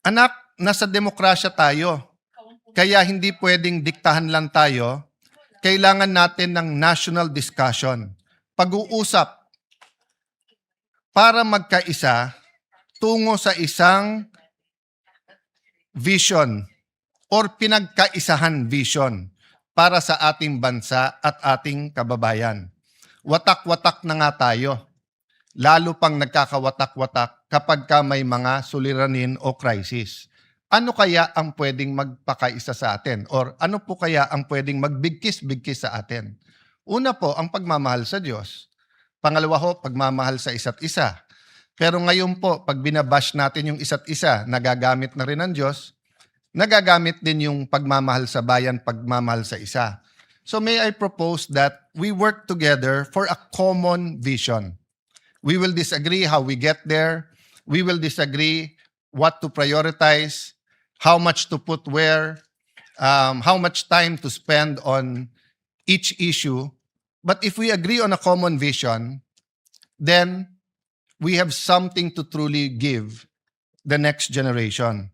Anak, nasa demokrasya tayo. Kaya hindi pwedeng diktahan lang tayo. Kailangan natin ng national discussion. Pag-uusap para magkaisa tungo sa isang vision or pinagkaisahan vision para sa ating bansa at ating kababayan. Watak-watak na nga tayo. Lalo pang nagkakawatak-watak kapag ka may mga suliranin o crisis. Ano kaya ang pwedeng magpakaisa sa atin? Or ano po kaya ang pwedeng magbigkis-bigkis sa atin? Una po, ang pagmamahal sa Diyos. Pangalawa ho, pagmamahal sa isa't isa. Pero ngayon po, pag binabash natin yung isa't isa, nagagamit na rin ng Diyos, nagagamit din yung pagmamahal sa bayan, pagmamahal sa isa. So may I propose that we work together for a common vision. We will disagree how we get there. We will disagree what to prioritize, how much to put where, how much time to spend on each issue. But if we agree on a common vision, then we have something to truly give the next generation.